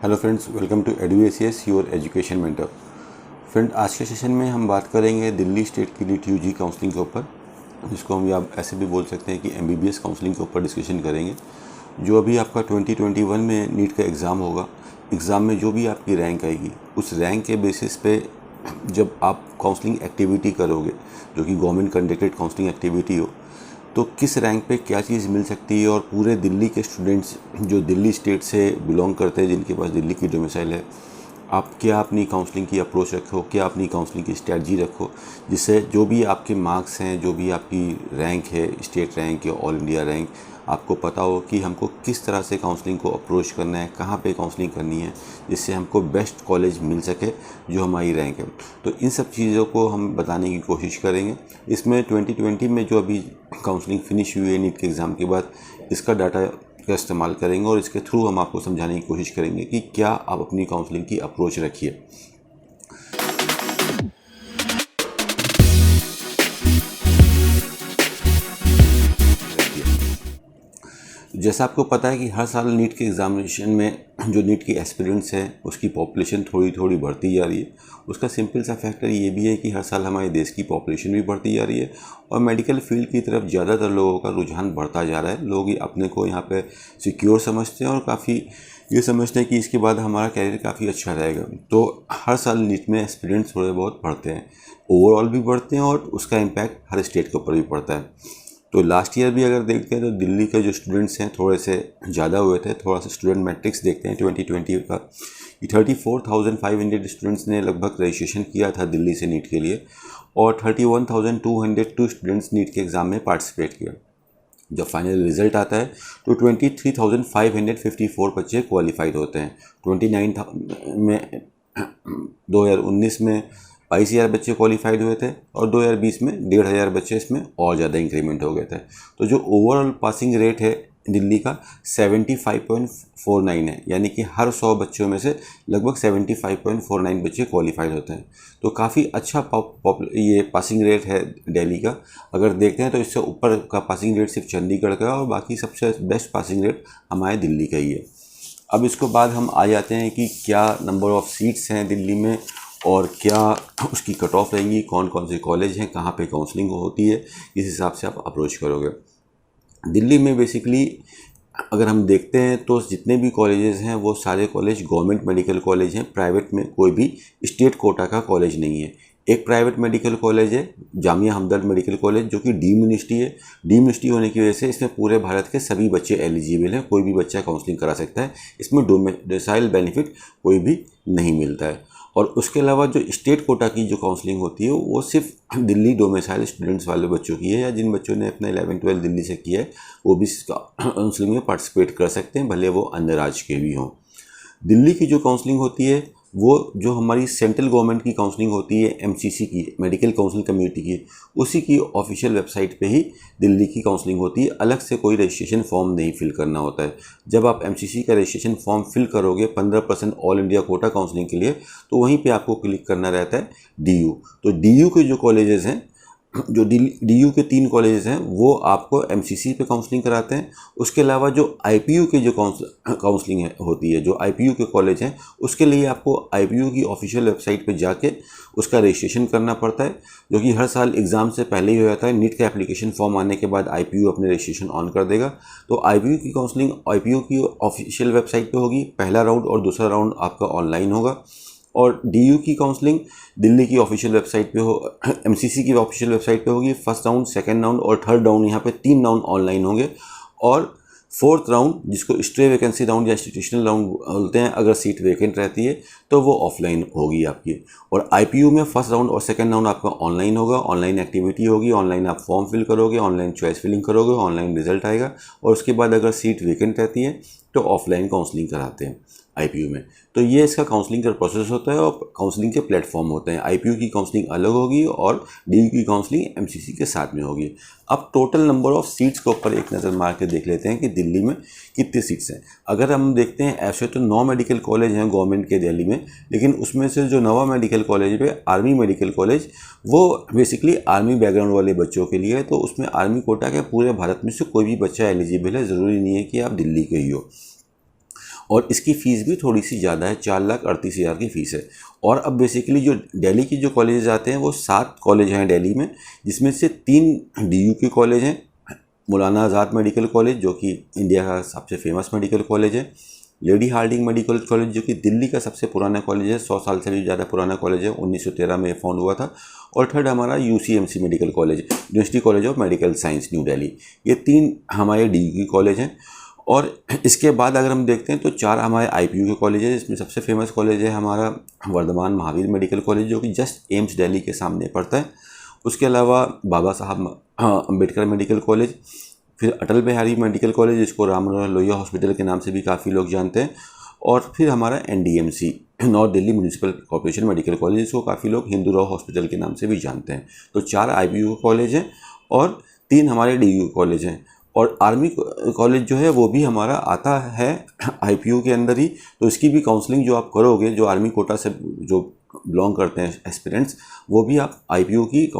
Hello friends, welcome to EduACS your education mentor. Friend, आज के session में हम बात करेंगे दिल्ली स्टेट की नीट यूजी काउंसलिंग के ऊपर, जिसको हम आप ऐसे भी बोल सकते हैं कि MBBS काउंसलिंग के ऊपर डिस्कशन करेंगे। जो अभी आपका 2021 में नीट का एग्ज़ाम होगा, एग्ज़ाम में जो भी आपकी रैंक आएगी, उस रैंक के बेसिस पे जब आप काउंसलिंग एक्टिविटी करोगे, जो कि गवर्नमेंट कंडक्टेड काउंसलिंग एक्टिविटी हो, तो किस रैंक पे क्या चीज़ मिल सकती है। और पूरे दिल्ली के स्टूडेंट्स जो दिल्ली स्टेट से बिलोंग करते हैं, जिनके पास दिल्ली की डोमिसाइल है, आप क्या अपनी काउंसलिंग की अप्रोच रखो, क्या अपनी काउंसलिंग की स्ट्रेटजी रखो, जिससे जो भी आपके मार्क्स हैं, जो भी आपकी रैंक है, स्टेट रैंक या ऑल इंडिया रैंक, आपको पता हो कि हमको किस तरह से काउंसलिंग को अप्रोच करना है, कहाँ पे काउंसलिंग करनी है, जिससे हमको बेस्ट कॉलेज मिल सके जो हमारी रैंक है। तो इन सब चीज़ों को हम बताने की कोशिश करेंगे। इसमें 2020 में जो अभी काउंसलिंग फिनिश हुई है नीट के एग्ज़ाम के बाद, इसका डाटा का इस्तेमाल करेंगे और इसके थ्रू हम आपको समझाने की कोशिश करेंगे कि क्या आप अपनी काउंसलिंग की अप्रोच रखिए। जैसा आपको पता है कि हर साल नीट के एग्ज़ामिनेशन में जो नीट के एस्पिरेंट्स हैं, उसकी पॉपुलेशन थोड़ी थोड़ी बढ़ती जा रही है। उसका सिंपल सा फैक्टर ये भी है कि हर साल हमारे देश की पॉपुलेशन भी बढ़ती जा रही है और मेडिकल फील्ड की तरफ ज़्यादातर लोगों का रुझान बढ़ता जा रहा है। लोग अपने को यहाँ पे सिक्योर समझते हैं और काफ़ी ये समझते हैं कि इसके बाद हमारा कैरियर काफ़ी अच्छा रहेगा। तो हर साल नीट में एस्पिरेंट्स थोड़े बहुत बढ़ते हैं, ओवरऑल भी बढ़ते हैं और उसका इम्पैक्ट हर स्टेट के ऊपर भी पड़ता है। तो लास्ट ईयर भी अगर देखते हैं तो दिल्ली के जो स्टूडेंट्स हैं थोड़े से ज़्यादा हुए थे। थोड़ा सा स्टूडेंट मैट्रिक्स देखते हैं 2020 का, 34,500 स्टूडेंट्स ने लगभग रजिस्ट्रेशन किया था दिल्ली से नीट के लिए और 31,202 स्टूडेंट्स नीट के एग्ज़ाम में पार्टिसिपेट किया। जब फाइनल रिजल्ट आता है तो 23,554 बच्चे क्वालिफाइड होते हैं। 29 में 2019 में 22,000 बच्चे क्वालिफाइड हुए थे और 2020 में 1,500 बच्चे इसमें और ज़्यादा इंक्रीमेंट हो गए थे। तो जो ओवरऑल पासिंग रेट है दिल्ली का 75.49 है, यानी कि हर 100 बच्चों में से लगभग 75.49 बच्चे क्वालिफाइड होते हैं। तो काफ़ी अच्छा ये पासिंग रेट है दिल्ली का। अगर देखते हैं तो इससे ऊपर का पासिंग रेट सिर्फ चंडीगढ़ का है और बाकी सबसे बेस्ट पासिंग रेट हमारे दिल्ली का ही है। अब इसके बाद हम आ जाते हैं कि क्या नंबर ऑफ़ सीट्स हैं दिल्ली में और क्या उसकी कट ऑफ रहेंगी, कौन कौन से कॉलेज हैं, कहाँ पे काउंसलिंग होती है, इस हिसाब से आप अप्रोच करोगे। दिल्ली में बेसिकली अगर हम देखते हैं तो जितने भी कॉलेजेस हैं वो सारे कॉलेज गवर्नमेंट मेडिकल कॉलेज हैं। प्राइवेट में कोई भी स्टेट कोटा का कॉलेज नहीं है। एक प्राइवेट मेडिकल कॉलेज है जामिया हमदर्द मेडिकल कॉलेज, जो कि डीम्ड यूनिवर्सिटी है। डीम्ड यूनिवर्सिटी होने की वजह से इसमें पूरे भारत के सभी बच्चे एलिजिबल हैं, कोई भी बच्चा काउंसलिंग करा सकता है। इसमें डोमिसाइल बेनिफिट कोई भी नहीं मिलता है। और उसके अलावा जो स्टेट कोटा की जो काउंसलिंग होती है वो सिर्फ दिल्ली डोमिसाइल स्टूडेंट्स वाले बच्चों की है, या जिन बच्चों ने अपना 11-12 दिल्ली से किया है वो भी काउंसलिंग में पार्टिसिपेट कर सकते हैं, भले वो अन्य राज्य के भी हों। दिल्ली की जो काउंसलिंग होती है वो जो हमारी सेंट्रल गवर्नमेंट की काउंसलिंग होती है, MCC की, मेडिकल काउंसिल कम्युनिटी की, उसी की ऑफिशियल वेबसाइट पे ही दिल्ली की काउंसलिंग होती है। अलग से कोई रजिस्ट्रेशन फॉर्म नहीं फिल करना होता है। जब आप MCC का रजिस्ट्रेशन फॉर्म फिल करोगे 15% ऑल इंडिया कोटा काउंसलिंग के लिए, तो वहीं पे आपको क्लिक करना रहता है DU। तो DU के जो कॉलेजेस हैं, जो DU के 3 कॉलेजेस हैं, वो आपको MCC पे काउंसलिंग कराते हैं। उसके अलावा जो IPU के जो काउंसलिंग होती है, जो IPU के कॉलेज हैं, उसके लिए आपको IPU की ऑफिशियल वेबसाइट पे जाके उसका रजिस्ट्रेशन करना पड़ता है, जो कि हर साल एग्ज़ाम से पहले ही हो जाता है। नीट का एप्लीकेशन फॉर्म आने के बाद IPU अपने रजिस्ट्रेशन ऑन कर देगा। तो IPU की काउंसलिंग IPU की ऑफिशियल वेबसाइट पर होगी। पहला राउंड और दूसरा राउंड आपका ऑनलाइन होगा। और DU की काउंसलिंग दिल्ली की ऑफिशियल वेबसाइट पे हो, MCC की ऑफिशियल वेबसाइट पे होगी। फर्स्ट राउंड, सेकंड राउंड और थर्ड राउंड, यहाँ पे 3 राउंड ऑनलाइन होंगे। और फोर्थ राउंड, जिसको स्ट्रे वैकेंसी राउंड या इंस्टीट्यूशनल राउंड बोलते हैं, अगर सीट वेकेंट रहती है तो वो ऑफलाइन होगी आपकी। और IPU में फर्स्ट राउंड और सेकंड राउंड आपका ऑनलाइन होगा। ऑनलाइन एक्टिविटी होगी, ऑनलाइन आप फॉर्म फिल करोगे, ऑनलाइन चॉइस फिलिंग करोगे, ऑनलाइन रिजल्ट आएगा। और उसके बाद अगर सीट वेकेंट रहती है तो ऑफलाइन काउंसलिंग कराते हैं IPU में। तो ये इसका काउंसलिंग का प्रोसेस होता है और काउंसलिंग के प्लेटफॉर्म होते हैं। IPU की काउंसलिंग अलग होगी और DU की काउंसलिंग MCC के साथ में होगी। अब टोटल नंबर ऑफ़ सीट्स के ऊपर एक नज़र मार के देख लेते हैं कि दिल्ली में कितनी सीट्स हैं। अगर हम देखते हैं, ऐसे तो 9 मेडिकल कॉलेज हैं गवर्नमेंट के दिल्ली में, लेकिन उसमें से जो 9वां मेडिकल कॉलेज है आर्मी मेडिकल कॉलेज, वो बेसिकली आर्मी बैकग्राउंड वाले बच्चों के लिए है। तो उसमें आर्मी कोटा के पूरे भारत में से कोई भी बच्चा एलिजिबल है, ज़रूरी नहीं है कि आप दिल्ली के ही हो। और इसकी फ़ीस भी थोड़ी सी ज़्यादा है, 4,38,000 की फ़ीस है। और अब बेसिकली जो दिल्ली की जो कॉलेजेस आते हैं वो 7 कॉलेज हैं दिल्ली में, जिसमें से 3 DU के कॉलेज हैं। मौलाना आज़ाद मेडिकल कॉलेज जो कि इंडिया का सबसे फेमस मेडिकल कॉलेज है, लेडी हार्डिंग मेडिकल कॉलेज जो कि दिल्ली का सबसे पुराना कॉलेज है, 100 साल से भी ज़्यादा पुराना कॉलेज है, 1913 में फाउंड हुआ था। और थर्ड हमारा UCMC medical college, university college of medical science new Delhi. ये 3 हमारे DU की कॉलेज हैं। और इसके बाद अगर हम देखते हैं तो 4 हमारे IPU के कॉलेज है, जिसमें सबसे फेमस कॉलेज है हमारा वर्धमान महावीर मेडिकल कॉलेज जो कि जस्ट एम्स दिल्ली के सामने पड़ता है। उसके अलावा बाबा साहब अम्बेडकर मेडिकल कॉलेज, फिर अटल बिहारी मेडिकल कॉलेज जिसको राम मनोहर लोहिया हॉस्पिटल के नाम से भी काफ़ी लोग जानते हैं, और फिर हमारा NDMC north Delhi municipal corporation medical college जिसको काफ़ी लोग हिंदूराव हॉस्पिटल के नाम से भी जानते हैं। तो 4 IPU कॉलेज हैं और 3 हमारे DU कॉलेज हैं। और आर्मी कॉलेज जो है वो भी हमारा आता है IPU के अंदर ही। तो इसकी भी काउंसलिंग जो आप करोगे, जो आर्मी कोटा से जो बिलोंग करते हैं एस्पिरेंट्स, वो भी आप IPU की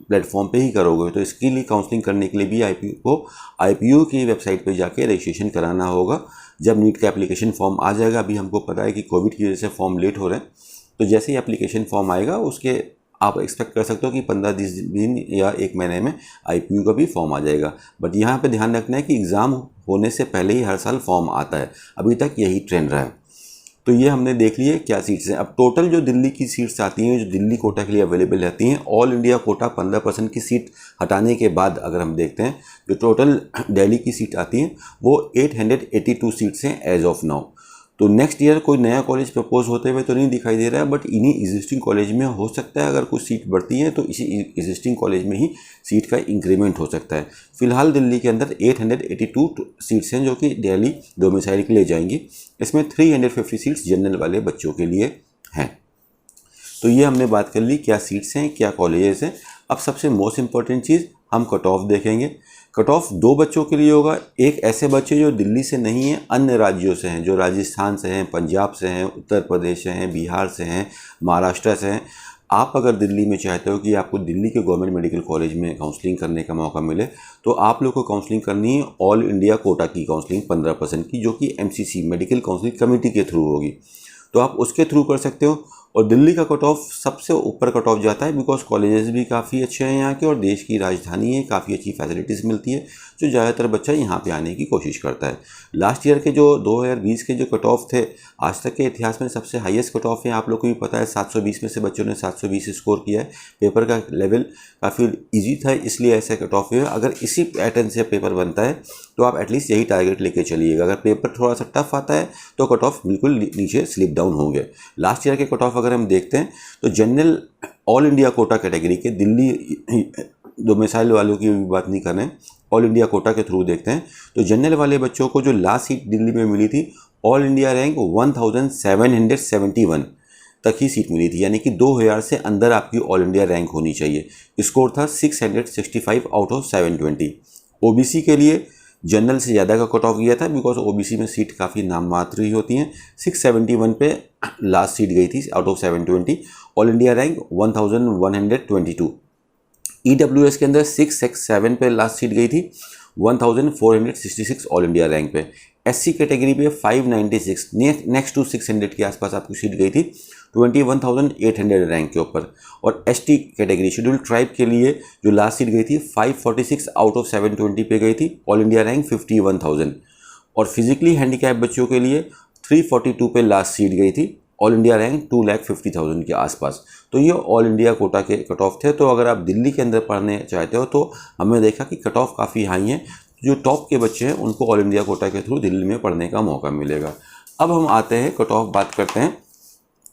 प्लेटफॉर्म पे ही करोगे। तो इसके लिए काउंसलिंग करने के लिए भी IPU की वेबसाइट पे जाके रजिस्ट्रेशन कराना होगा। जब नीट का एप्लीकेशन फॉर्म आ जाएगा, अभी हमको पता है कि कोविड की वजह से फॉर्म लेट हो रहे हैं, तो जैसे ही एप्लीकेशन फॉर्म आएगा उसके आप एक्सपेक्ट कर सकते हो कि 15-20 दिन या 1 महीने में IPU का भी फॉर्म आ जाएगा। बट यहाँ पे ध्यान रखना है कि एग्ज़ाम होने से पहले ही हर साल फॉर्म आता है, अभी तक यही ट्रेंड रहा है। तो ये हमने देख लिए क्या सीट्स हैं। अब टोटल जो दिल्ली की सीट्स आती हैं, जो दिल्ली कोटा के लिए अवेलेबल रहती हैं, ऑल इंडिया कोटा 15% की सीट हटाने के बाद अगर हम देखते हैं, जो टोटल दिल्ली की सीट आती हैं वो 882 सीट्स हैं एज ऑफ नाउ। तो नेक्स्ट ईयर कोई नया कॉलेज प्रपोज होते हुए तो नहीं दिखाई दे रहा है, बट इन्हीं एग्जिस्टिंग कॉलेज में हो सकता है अगर कुछ सीट बढ़ती है तो इसी एग्जिस्टिंग कॉलेज में ही सीट का इंक्रीमेंट हो सकता है। फिलहाल दिल्ली के अंदर 882 सीट्स हैं जो कि दिल्ली डोमिसाइल के लिए जाएंगी। इसमें 350 सीट्स जनरल वाले बच्चों के लिए हैं। तो ये हमने बात कर ली क्या सीट्स हैं, क्या कॉलेजेस हैं। अब सबसे मोस्ट इम्पॉर्टेंट चीज़ हम कट ऑफ देखेंगे। कट ऑफ 2 बच्चों के लिए होगा। एक ऐसे बच्चे जो दिल्ली से नहीं हैं, अन्य राज्यों से हैं, जो राजस्थान से हैं, पंजाब से हैं, उत्तर प्रदेश से हैं, बिहार से हैं, महाराष्ट्र से हैं। आप अगर दिल्ली में चाहते हो कि आपको दिल्ली के गवर्नमेंट मेडिकल कॉलेज में काउंसलिंग करने का मौका मिले, तो आप लोग को काउंसलिंग करनी है ऑल इंडिया कोटा की काउंसलिंग 15% की, जो कि MCC मेडिकल काउंसलिंग कमेटी के थ्रू होगी। तो आप उसके थ्रू कर सकते हो। और दिल्ली का कट ऑफ सबसे ऊपर कट ऑफ जाता है, बिकॉज कॉलेजेस भी काफ़ी अच्छे हैं यहाँ के, और देश की राजधानी है, काफ़ी अच्छी फैसिलिटीज़ मिलती है, जो ज़्यादातर बच्चा यहाँ पे आने की कोशिश करता है। लास्ट ईयर के जो 2020 के जो कट ऑफ थे, आज तक के इतिहास में सबसे हाईएस्ट कट ऑफ है, आप लोग को भी पता है। 720 में से बच्चों ने 720 स्कोर किया है। पेपर का लेवल काफ़ी ईजी था, इसलिए ऐसे कट ऑफ हुए। अगर इसी पैटर्न से पेपर बनता है तो आप एटलीस्ट यही टारगेट लेके चलिएगा। अगर पेपर थोड़ा सा टफ आता है तो कट ऑफ बिल्कुल नीचे स्लिप डाउन होंगे। लास्ट ईयर के कट ऑफ अगर हम देखते हैं तो general all India quota category के, दिल्ली डोमिसाइल वालों की भी बात नहीं कर रहे हैं, ऑल इंडिया कोटा के थ्रू देखते हैं, तो जनरल वाले बच्चों को जो लास्ट सीट दिल्ली में मिली थी, ऑल इंडिया रैंक 1771 तक ही सीट मिली थी, यानी कि 2000 से अंदर आपकी ऑल इंडिया रैंक होनी चाहिए। स्कोर था 665 आउट ऑफ 720। OBC के लिए जनरल से ज़्यादा का कट ऑफ गया था, बिकॉज OBC में सीट काफ़ी नाम मात्र ही होती हैं। 671 पे लास्ट सीट गई थी out of 720। All India rank 1122। EWS के अंदर 667 पे लास्ट सीट गई थी, 1466 ऑल इंडिया रैंक पे। SC कैटेगरी पे 596, नेक्स्ट टू 600 के आसपास आपकी सीट गई थी, 21,800 रैंक के ऊपर। और ST कैटेगरी शेड्यूल ट्राइब के लिए जो लास्ट सीट गई थी 546 आउट ऑफ 720 पे गई थी, ऑल इंडिया रैंक 51,000। और फिजिकली हैंडीकैप बच्चों के लिए 342 पे लास्ट सीट गई थी, ऑल इंडिया रैंक 2,50,000 के आसपास। तो ये ऑल इंडिया कोटा के कट ऑफ थे। तो अगर आप दिल्ली के अंदर पढ़ने चाहते हो तो हमने देखा कि कट ऑफ काफ़ी हाई हैं। जो टॉप के बच्चे हैं उनको ऑल इंडिया कोटा के थ्रू दिल्ली में पढ़ने का मौका मिलेगा। अब हम आते हैं कट ऑफ, बात करते हैं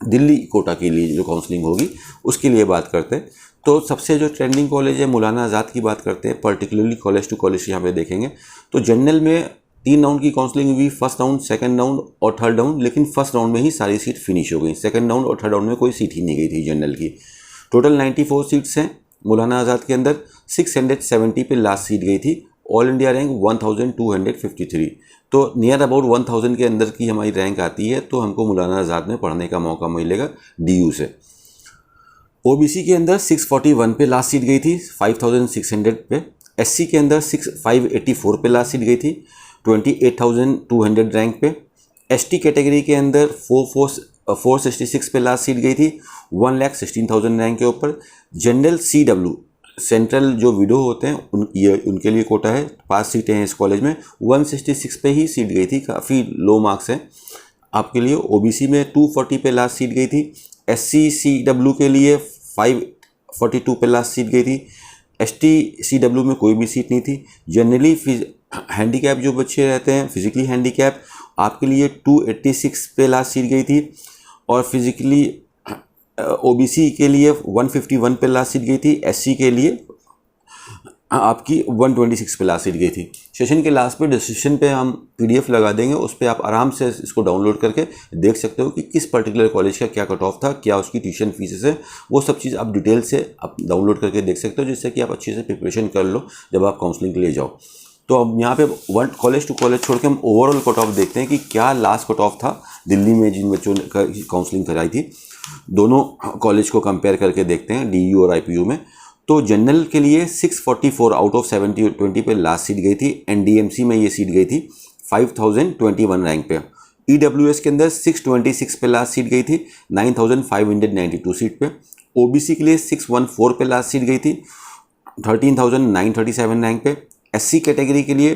दिल्ली कोटा के लिए जो काउंसलिंग होगी उसके लिए बात करते हैं। तो सबसे जो ट्रेंडिंग कॉलेज है मौलाना आज़ाद की बात करते हैं, पर्टिकुलरली कॉलेज टू कॉलेज यहाँ पे देखेंगे तो जनरल में 3 राउंड की काउंसलिंग हुई, फर्स्ट राउंड, सेकंड राउंड और थर्ड राउंड। लेकिन फर्स्ट राउंड में ही सारी सीट फिनिश हो गई, सेकंड राउंड और थर्ड राउंड में कोई सीट ही नहीं गई थी जनरल की। टोटल 94 सीट्स हैं मौलाना आज़ाद के अंदर, 670 पे लास्ट सीट गई थी, ऑल इंडिया रैंक 1253। तो नियर अबाउट 1000 के अंदर की हमारी रैंक आती है, तो हमको मौलाना आज़ाद में पढ़ने का मौका मिलेगा DU से। OBC के अंदर 641 पे लास्ट सीट गई थी, 5600 पे। SC के अंदर 584 पे लास्ट सीट गई थी, 28,200 रैंक पे। एसटी कैटेगरी के अंदर 466 पे लास्ट सीट गई थी, 1,16,000 रैंक के ऊपर। जनरल CW सेंट्रल जो विडो होते हैं उनके लिए कोटा है, 5 सीटें हैं इस कॉलेज में, 166 पे ही सीट गई थी, काफ़ी लो मार्क्स हैं आपके लिए। ओबीसी में 240 पे लास्ट सीट गई थी। SC CW के लिए 542 पे लास्ट सीट गई थी। ST CW में कोई भी सीट नहीं थी। जनरली हैंडीकैप जो बच्चे रहते हैं, फिजिकली हैंडीकैप, आपके लिए 286 पे लास्ट सीट गई थी। और फिजिकली OBC के लिए 151 पे लास्ट सीट गई थी। SC के लिए आपकी 126 पे लास्ट सीट गई थी। सेशन के लास्ट पे डिस्क्रिप्शन पे हम PDF लगा देंगे, उस पर आप आराम से इसको डाउनलोड करके देख सकते हो कि किस पर्टिकुलर कॉलेज का क्या कट ऑफ था, क्या उसकी ट्यूशन फीसेस है, वो सब चीज़ आप डिटेल से आप डाउनलोड करके देख सकते हो, जिससे कि आप अच्छे से प्रिपरेशन कर लो जब आप काउंसलिंग के लिए जाओ। तो अब यहाँ पे कॉलेज टू कॉलेज छोड़ के हम ओवरऑल कट ऑफ देखते हैं कि क्या लास्ट कट ऑफ था दिल्ली में जिन बच्चों ने काउंसलिंग कराई थी। दोनों कॉलेज को कंपेयर करके देखते हैं DU और IPU में। तो जनरल के लिए 644 आउट ऑफ 720 पे लास्ट सीट गई थी। NDMC में ये सीट गई थी 5021 रैंक पे। EWS के अंदर 626 पे लास्ट सीट गई थी, 9592 सीट पे। OBC के लिए 614 पे लास्ट सीट गई थी, 13937 रैंक पे। SC कैटेगरी के लिए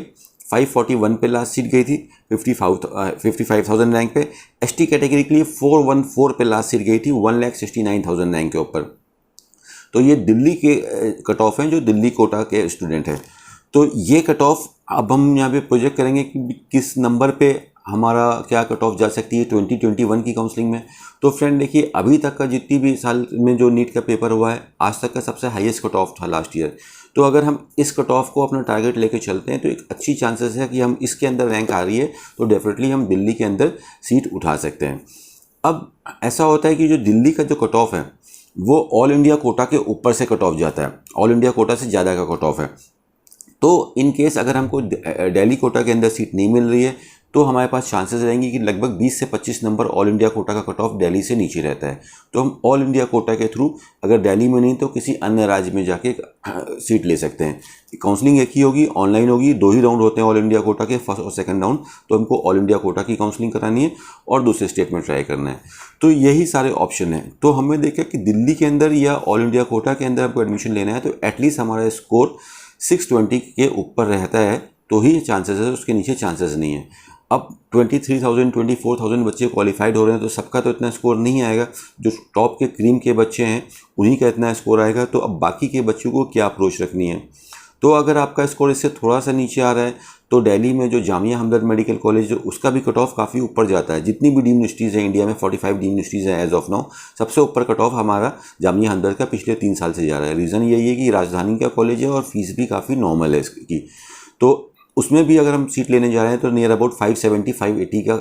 541 पे लास्ट सीट गई थी, 55,000 रैंक पे। ST कैटेगरी के लिए 414 पे लास्ट सीट गई थी, 1,69,000 रैंक के ऊपर। तो ये दिल्ली के कट ऑफ हैं जो दिल्ली कोटा के स्टूडेंट हैं। तो ये कट ऑफ अब हम यहाँ पे प्रोजेक्ट करेंगे कि किस नंबर पे हमारा क्या कट ऑफ जा सकती है 2021 की काउंसलिंग में। तो फ्रेंड देखिए, अभी तक का जितनी भी साल में जो नीट का पेपर हुआ है, आज तक का सबसे हाईएस्ट कट ऑफ था लास्ट ईयर। तो अगर हम इस कट ऑफ को अपना टारगेट लेके चलते हैं तो एक अच्छी चांसेस है कि हम इसके अंदर रैंक आ रही है तो डेफिनेटली हम दिल्ली के अंदर सीट उठा सकते हैं। अब ऐसा होता है कि जो दिल्ली का जो कट ऑफ है वो ऑल इंडिया कोटा के ऊपर से कट ऑफ जाता है, ऑल इंडिया कोटा से ज़्यादा का कट ऑफ है। तो इन केस अगर हमको दिल्ली कोटा के अंदर सीट नहीं मिल रही है तो हमारे पास चांसेस रहेंगी कि लगभग 20 से 25 नंबर ऑल इंडिया कोटा का कट ऑफ दिल्ली से नीचे रहता है। तो हम ऑल इंडिया कोटा के थ्रू अगर दिल्ली में नहीं तो किसी अन्य राज्य में जाके सीट ले सकते हैं। काउंसलिंग एक ही होगी, ऑनलाइन होगी, 2 ही राउंड होते हैं ऑल इंडिया कोटा के, फर्स्ट और सेकंड राउंड। तो हमको ऑल इंडिया कोटा की काउंसलिंग करानी है और दूसरे स्टेट में ट्राई करना है। तो यही सारे ऑप्शन हैं। तो हमने देखा कि दिल्ली के अंदर या ऑल इंडिया कोटा के अंदर हमको एडमिशन लेना है तो एटलीस्ट हमारा स्कोर 620 के ऊपर रहता है तो ही चांसेस है, उसके नीचे चांसेस नहीं है। अब 23,000 24,000 बच्चे क्वालिफाइड हो रहे हैं तो सबका तो इतना स्कोर नहीं आएगा। जो टॉप के क्रीम के बच्चे हैं उन्हीं का इतना स्कोर आएगा। तो अब बाकी के बच्चों को क्या अप्रोच रखनी है। तो अगर आपका स्कोर इससे थोड़ा सा नीचे आ रहा है तो दिल्ली में जो जामिया हमदर्द मेडिकल कॉलेज है उसका भी कट ऑफ काफ़ी ऊपर जाता है। जितनी भी डीम्ड यूनिवर्सिटीज़ हैं इंडिया में, 45 डीम्ड यूनिवर्सिटीज़ हैं एज ऑफ नाउ, सबसे ऊपर कट ऑफ हमारा जामिया हमदर्द का पिछले 3 साल से जा रहा है। रीज़न यही है कि राजधानी का कॉलेज है और फीस भी काफ़ी नॉर्मल है इसकी। तो उसमें भी अगर हम सीट लेने जा रहे हैं तो नियर अबाउट 570 580 का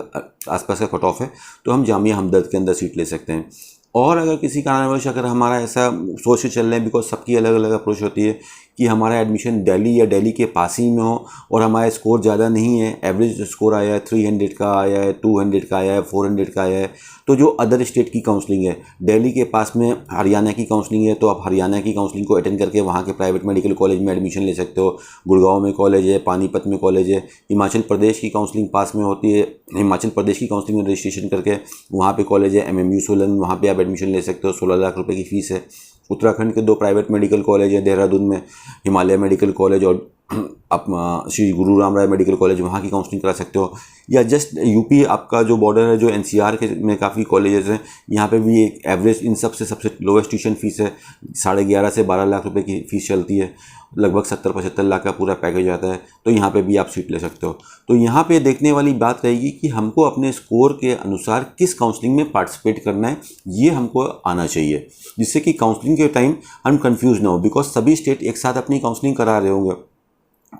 आसपास का कट ऑफ है, तो हम जामिया हमदर्द के अंदर सीट ले सकते हैं। और अगर किसी कारणवश अगर हमारा ऐसा सोच के चल रहे हैं, बिकॉज सबकी अलग अलग अप्रोच होती है कि हमारा एडमिशन दिल्ली या दिल्ली के पास ही में हो और हमारा स्कोर ज़्यादा नहीं है, एवरेज स्कोर आया है 300 का आया है, 200 का आया है, 400 का आया है, तो जो अदर स्टेट की काउंसलिंग है, दिल्ली के पास में हरियाणा की काउंसलिंग है तो आप हरियाणा की काउंसलिंग को अटेंड करके वहाँ के प्राइवेट मेडिकल कॉलेज में एडमिशन ले सकते हो। गुड़गांव में कॉलेज है, पानीपत में कॉलेज है। हिमाचल प्रदेश की काउंसलिंग पास में होती है, हिमाचल प्रदेश की काउंसलिंग में रजिस्ट्रेशन करके वहाँ पे कॉलेज है MMU सोलन, वहाँ पे आप एडमिशन ले सकते हो। 16 लाख रुपए की फ़ीस है। उत्तराखंड के 2 प्राइवेट मेडिकल कॉलेज हैं, देहरादून में हिमालय मेडिकल कॉलेज और आप श्री गुरु राम राय मेडिकल कॉलेज, वहाँ की काउंसलिंग करा सकते हो। या जस्ट यूपी आपका जो बॉर्डर है, जो NCR के में काफ़ी कॉलेजेस हैं, यहाँ पे भी एक एवरेज इन सबसे लोवेस्ट ट्यूशन फीस है, 11.5 से 12 लाख रुपए की फ़ीस चलती है। लगभग 70-75 लाख का पूरा पैकेज आता है। तो यहाँ पे भी आप सीट ले सकते हो। तो यहाँ पे देखने वाली बात रहेगी कि हमको अपने स्कोर के अनुसार किस काउंसलिंग में पार्टिसिपेट करना है, ये हमको आना चाहिए, जिससे कि काउंसलिंग के टाइम हम कंफ्यूज ना हो। बिकॉज सभी स्टेट एक साथ अपनी काउंसलिंग करा रहे होंगे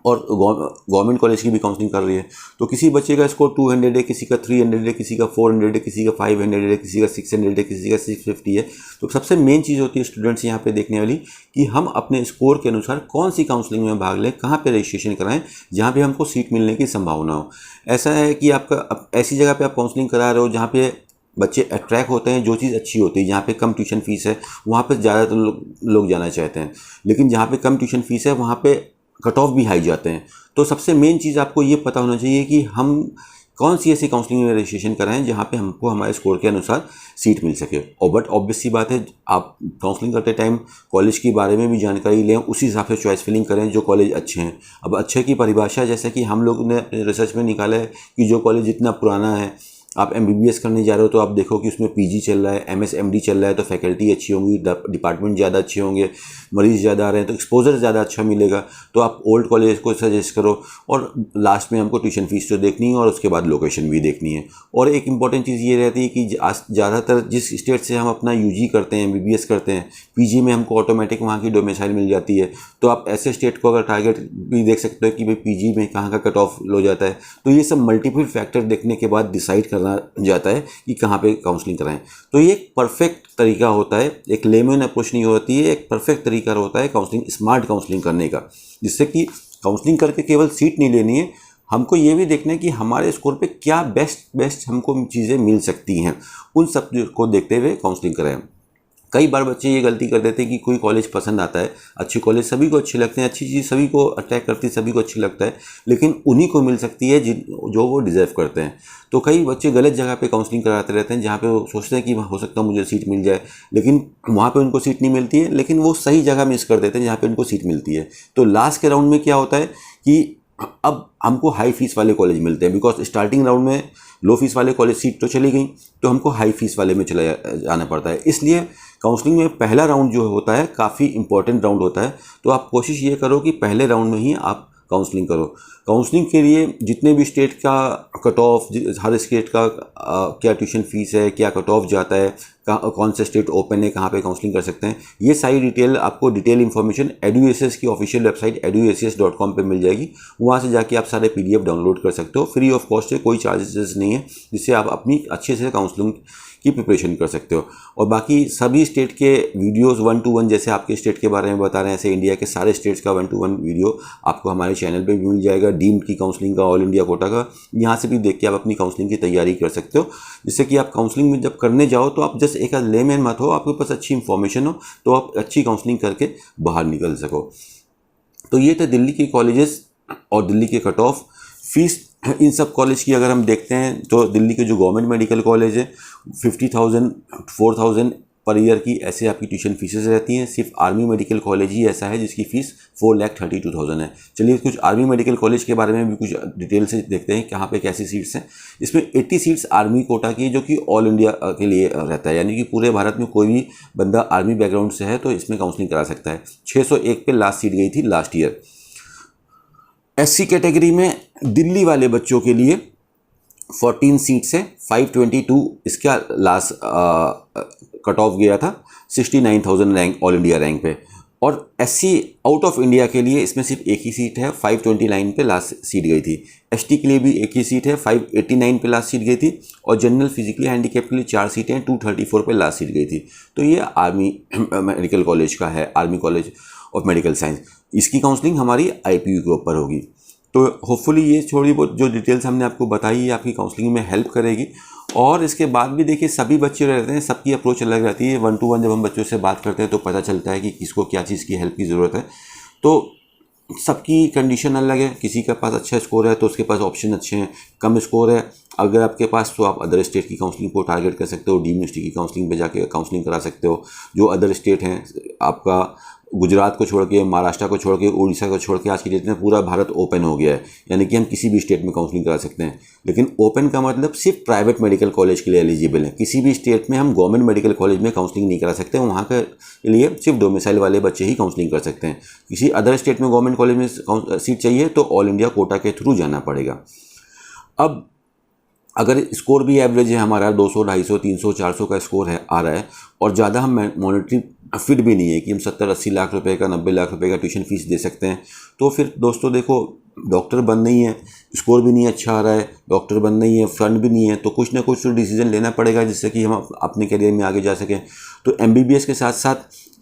और गवर्नमेंट कॉलेज की भी काउंसलिंग कर रही है। तो किसी बच्चे का स्कोर 200 है, किसी का 300 है, किसी का 400 है, किसी का 500 है, किसी का 600 है, किसी का 650 है। तो सबसे मेन चीज़ होती है स्टूडेंट्स यहाँ पे देखने वाली कि हम अपने स्कोर के अनुसार कौन सी काउंसलिंग में भाग लें, कहाँ पे रजिस्ट्रेशन कराएं जहाँ पे हमको सीट मिलने की संभावना हो। ऐसा है कि आपका ऐसी जगह पे आप काउंसलिंग करा रहे हो जहाँ पे बच्चे अट्रैक्ट होते हैं, जो चीज़ अच्छी होती है, जहाँ पे कम ट्यूशन फीस है वहाँ पे ज़्यादातर लोग जाना चाहते हैं। लेकिन जहाँ पे कम ट्यूशन फीस है वहाँ पे कट ऑफ भी हाई जाते हैं। तो सबसे मेन चीज़ आपको ये पता होना चाहिए कि हम कौन सी ऐसी काउंसलिंग में रजिस्ट्रेशन कराएं जहाँ पे हमको हमारे स्कोर के अनुसार सीट मिल सके। और बट ऑब्वियस सी बात है, आप काउंसलिंग करते टाइम कॉलेज के बारे में भी जानकारी लें, उसी हिसाब से चॉइस फिलिंग करें जो कॉलेज अच्छे हैं। अब अच्छे की परिभाषा जैसे कि हम लोग ने रिसर्च में निकाला है कि जो कॉलेज जितना पुराना है, आप MBBS करने जा रहे हो तो आप देखो कि उसमें PG चल रहा है, MS MD चल रहा है, तो फैकल्टी अच्छी होंगी, डिपार्टमेंट ज़्यादा अच्छे होंगे, मरीज़ ज़्यादा आ रहे हैं तो एक्सपोजर ज़्यादा अच्छा मिलेगा। तो आप ओल्ड कॉलेज को सजेस्ट करो। और लास्ट में हमको ट्यूशन फीस तो देखनी है और उसके बाद लोकेशन भी देखनी है। और एक इंपॉर्टेंट चीज़ ये रहती है कि ज़्यादातर जिस स्टेट से हम अपना UG करते हैं, MBBS करते हैं, PG में हमको ऑटोमेटिक वहाँ की डोमिसाइल मिल जाती है। तो आप ऐसे स्टेट को अगर टारगेट भी देख सकते हो कि भाई PG में कहाँ का कट ऑफ लो जाता है। तो ये सब मल्टीपल फैक्टर देखने के बाद डिसाइड करना जाता है कि कहाँ पे काउंसलिंग कराएं। तो ये एक परफेक्ट तरीका होता है, एक लेमन अप्रोच नहीं होती है, एक परफेक्ट तरीका होता है काउंसलिंग, स्मार्ट काउंसलिंग करने का, जिससे कि काउंसलिंग करके केवल सीट नहीं लेनी है, हमको ये भी देखना है कि हमारे स्कोर पे क्या बेस्ट हमको चीज़ें मिल सकती हैं। उन सब को देखते हुए काउंसलिंग कराएं। कई बार बच्चे ये गलती कर देते हैं कि कोई कॉलेज पसंद आता है, अच्छे कॉलेज सभी को अच्छे लगते हैं, अच्छी चीज़ सभी को अट्रैक्ट करती है, सभी को अच्छी लगता है, लेकिन उन्हीं को मिल सकती है जो वो डिज़र्व करते हैं। तो कई बच्चे गलत जगह पे काउंसलिंग कराते रहते हैं, जहाँ पे वो सोचते हैं कि हो सकता है मुझे सीट मिल जाए, लेकिन वहाँ पे उनको सीट नहीं मिलती है, लेकिन वो सही जगह मिस कर देते हैं जहाँ पे उनको सीट मिलती है। तो लास्ट के राउंड में क्या होता है कि अब हमको हाई फीस वाले कॉलेज मिलते हैं, बिकॉज स्टार्टिंग राउंड में लो फीस वाले कॉलेज सीट तो चली गई, तो हमको हाई फीस वाले में चला जाना पड़ता है। इसलिए काउंसलिंग में पहला राउंड जो होता है काफ़ी इंपॉर्टेंट राउंड होता है। तो आप कोशिश ये करो कि पहले राउंड में ही आप काउंसलिंग करो। काउंसलिंग के लिए जितने भी स्टेट का कट ऑफ, हर स्टेट का क्या ट्यूशन फीस है, क्या कट ऑफ जाता है, कौन से स्टेट ओपन है, कहाँ पे काउंसलिंग कर सकते हैं, ये सारी डिटेल आपको डिटेल इन्फॉर्मेशन EduACS की ऑफिशियल वेबसाइट eduacs.com पे मिल जाएगी। वहाँ से जाके आप सारे PDF डाउनलोड कर सकते हो, फ्री ऑफ कॉस्ट है, कोई चार्जेस नहीं है, जिससे आप अपनी अच्छे से काउंसलिंग की प्रिपरेशन कर सकते हो। और बाकी सभी स्टेट के वीडियोस 1 to 1, जैसे आपके स्टेट के बारे में बता रहे हैं, ऐसे इंडिया के सारे स्टेट्स का 1 to 1 वीडियो आपको हमारे चैनल पे भी मिल जाएगा, डीम्ड की काउंसलिंग का, ऑल इंडिया कोटा का। यहाँ से भी देख के आप अपनी काउंसलिंग की तैयारी कर सकते हो, जिससे कि आप काउंसलिंग में जब करने जाओ तो आप जस्ट एक लेमैन मत हो, आपके पास अच्छी इन्फॉर्मेशन हो, तो आप अच्छी काउंसलिंग करके बाहर निकल सको। तो ये थे दिल्ली के कॉलेजेस और दिल्ली के कट ऑफ फीस। इन सब कॉलेज की अगर हम देखते हैं तो दिल्ली के जो गवर्नमेंट मेडिकल कॉलेज है 50,000 4,000 पर ईयर की ऐसे आपकी ट्यूशन फीसेस रहती हैं। सिर्फ आर्मी मेडिकल कॉलेज ही ऐसा है जिसकी फ़ीस 4,32,000 है। चलिए कुछ आर्मी मेडिकल कॉलेज के बारे में भी कुछ डिटेल से देखते हैं, कहाँ पे कैसी सीट्स हैं। इसमें 80 सीट्स आर्मी कोटा की, जो कि ऑल इंडिया के लिए रहता है, यानी कि पूरे भारत में कोई भी बंदा आर्मी बैकग्राउंड से है तो इसमें काउंसलिंग करा सकता है। 601 पे लास्ट सीट गई थी लास्ट ईयर। SC कैटेगरी में दिल्ली वाले बच्चों के लिए 14 सीट्स है, 522 इसका लास्ट कट ऑफ गया था, 69,000 रैंक ऑल इंडिया रैंक पे। और SC आउट ऑफ इंडिया के लिए इसमें सिर्फ एक ही सीट है, 529 पे लास्ट सीट गई थी। ST के लिए भी एक ही सीट है, 589 पे लास्ट सीट गई थी। और जनरल फिजिकली हैंडीकैप के लिए 4 सीटें, 234 पे लास्ट सीट गई थी। तो ये आर्मी मेडिकल कॉलेज का है, army college of medical science. इसकी काउंसलिंग हमारी IPU के ऊपर होगी। तो होपफुली ये थोड़ी बहुत जो डिटेल्स हमने आपको बताई है आपकी काउंसलिंग में हेल्प करेगी। और इसके बाद भी देखिए सभी बच्चे रहते हैं, सबकी अप्रोच अलग रहती है। 1 to 1 जब हम बच्चों से बात करते हैं तो पता चलता है कि किसको क्या चीज़ की हेल्प की ज़रूरत है। तो सबकी कंडीशन अलग है, किसी के पास अच्छा स्कोर है तो उसके पास ऑप्शन अच्छे हैं, कम स्कोर है अगर आपके पास तो आप अदर स्टेट की काउंसलिंग को टारगेट कर सकते हो, डीम्ड यूनिवर्सिटी की काउंसलिंग पे जाके काउंसलिंग करा सकते हो। जो अदर स्टेट हैं आपका गुजरात को छोड़ के, महाराष्ट्र को छोड़ के, उड़ीसा को छोड़ के, आज की डेट में पूरा भारत ओपन हो गया है, यानी कि हम किसी भी स्टेट में काउंसलिंग करा सकते हैं। लेकिन ओपन का मतलब सिर्फ प्राइवेट मेडिकल कॉलेज के लिए एलिजिबल है। किसी भी स्टेट में हम गवर्नमेंट मेडिकल कॉलेज में काउंसलिंग नहीं करा सकते, वहाँ के लिए सिर्फ डोमिसाइल वाले बच्चे ही काउंसलिंग कर सकते हैं। किसी अदर स्टेट में गवर्नमेंट कॉलेज में सीट चाहिए तो ऑल इंडिया कोटा के थ्रू जाना पड़ेगा। अब अगर स्कोर भी एवरेज है हमारा 200, 250, 300, 400 का स्कोर है आ रहा है और ज़्यादा हम मॉनेटरी फिट भी नहीं है कि हम 70-80 लाख रुपए का, 90 लाख रुपए का ट्यूशन फीस दे सकते हैं, तो फिर दोस्तों देखो डॉक्टर बन नहीं है, स्कोर भी नहीं अच्छा आ रहा है, डॉक्टर बन नहीं है, फंड भी नहीं है, तो कुछ ना कुछ तो डिसीजन लेना पड़ेगा जिससे कि हम अपने करियर में आगे जा सकें। तो MBBS के साथ साथ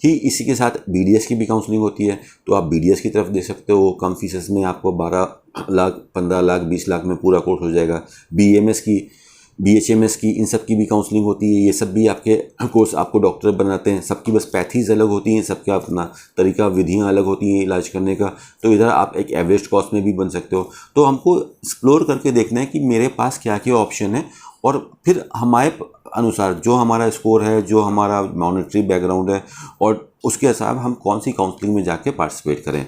ही इसी के साथ BDS की भी काउंसलिंग होती है, तो आप BDS की तरफ दे सकते हो। कम फीसेस में आपको 12 लाख, 15 लाख, 20 लाख में पूरा कोर्स हो जाएगा। BMS की BHMS की, इन सब की भी काउंसलिंग होती है। ये सब भी आपके कोर्स आपको डॉक्टर बनाते हैं। सबकी बस पैथीज अलग होती हैं, सबका अपना तरीका, विधियां अलग होती हैं इलाज करने का। तो इधर आप एक एवरेज कॉस्ट में भी बन सकते हो। तो हमको एक्सप्लोर करके देखना है कि मेरे पास क्या क्या ऑप्शन है, और फिर हमारे अनुसार जो हमारा स्कोर है, जो हमारा मॉनेटरी बैकग्राउंड है, और उसके हिसाब हम कौन सी काउंसलिंग में जाके पार्टिसिपेट करें।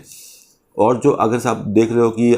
और जो अगर आप देख रहे हो कि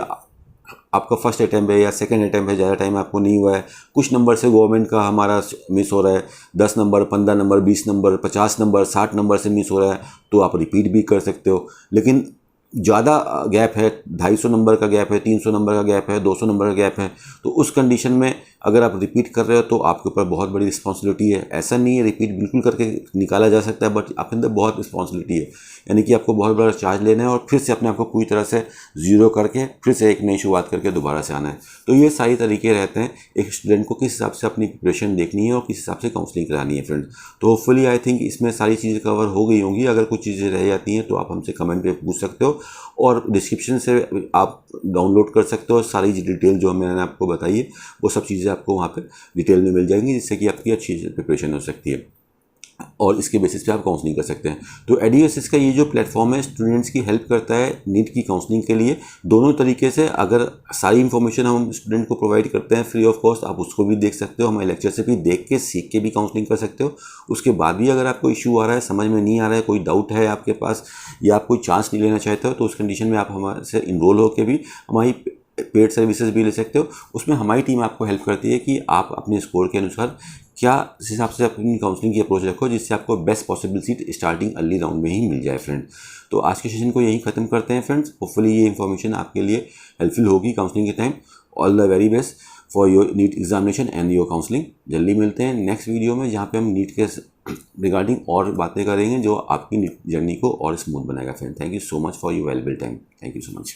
आपका फर्स्ट अटैम्प्ट है या सेकंड अटैम्प्ट है, ज़्यादा टाइम आपको नहीं हुआ है, कुछ नंबर से गवर्नमेंट का हमारा मिस हो रहा है, 10 number, 15 number, 20 number, 50 number, 60 number से मिस हो रहा है, तो आप रिपीट भी कर सकते हो। लेकिन ज़्यादा गैप है, 250 नंबर का गैप है, 300 नंबर का गैप है, 200 नंबर का गैप है, तो उस कंडीशन में अगर आप रिपीट कर रहे हो तो आपके ऊपर बहुत बड़ी रिस्पॉन्सिबिलिटी है। ऐसा नहीं है रिपीट बिल्कुल करके निकाला जा सकता है, बट आपके अंदर बहुत रिस्पॉन्सिबिलिटी है, यानी कि आपको बहुत बड़ा चार्ज लेना है और फिर से अपने आप को पूरी तरह से ज़ीरो करके फिर से एक नई शुरुआत करके दोबारा से आना है। तो ये सारी तरीके रहते हैं एक स्टूडेंट को किस हिसाब से अपनी प्रिपरेशन देखनी है और किस हिसाब से काउंसलिंग करानी है फ्रेंड्स। तो होपफुली आई थिंक इसमें सारी चीज़ें कवर हो गई होंगी। अगर कुछ चीज़ें रह जाती हैं तो आप हमसे कमेंट पे पूछ सकते हो, और डिस्क्रिप्शन से आप डाउनलोड कर सकते हो सारी डिटेल जो मैंने आपको बताई है, वो सब चीज़ें आपको वहाँ पे डिटेल में मिल जाएंगी, जिससे कि आपकी अच्छी प्रिपरेशन हो सकती है और इसके बेसिस पे आप काउंसलिंग कर सकते हैं। तो एडुएसिस का ये जो प्लेटफॉर्म है स्टूडेंट्स की हेल्प करता है नीट की काउंसलिंग के लिए दोनों तरीके से। अगर सारी इन्फॉर्मेशन हम स्टूडेंट को प्रोवाइड करते हैं फ्री ऑफ कॉस्ट, आप उसको भी देख सकते हो, हमारे लेक्चर से भी देख के सीख के भी काउंसलिंग कर सकते हो। उसके बाद भी अगर आपको इशू आ रहा है, समझ में नहीं आ रहा है, कोई डाउट है आपके पास, या आप कोई चांस नहीं लेना चाहते हो, तो उस कंडीशन में आप हमारे से इनरोल होकर भी हमारी पेड सर्विसेज भी ले सकते हो। उसमें हमारी टीम आपको हेल्प करती है कि आप अपने स्कोर के अनुसार क्या इस हिसाब से अपनी काउंसलिंग की अप्रोच रखो, जिससे आपको best possible seat starting early round में ही मिल जाए फ्रेंड। तो आज के सेशन को यहीं ख़त्म करते हैं फ्रेंड्स। होपफुली ये इन्फॉर्मेशन आपके लिए हेल्पफुल होगी काउंसलिंग के time. All the very best for your NEET examination and your counselling. जल्दी मिलते हैं नेक्स्ट वीडियो में, जहाँ पे हम नीट के रिगार्डिंग और बातें करेंगे जो आपकी नीट जर्नी को और स्मूथ बनाएगा friend. Thank you so much for your valuable time. Thank you so much.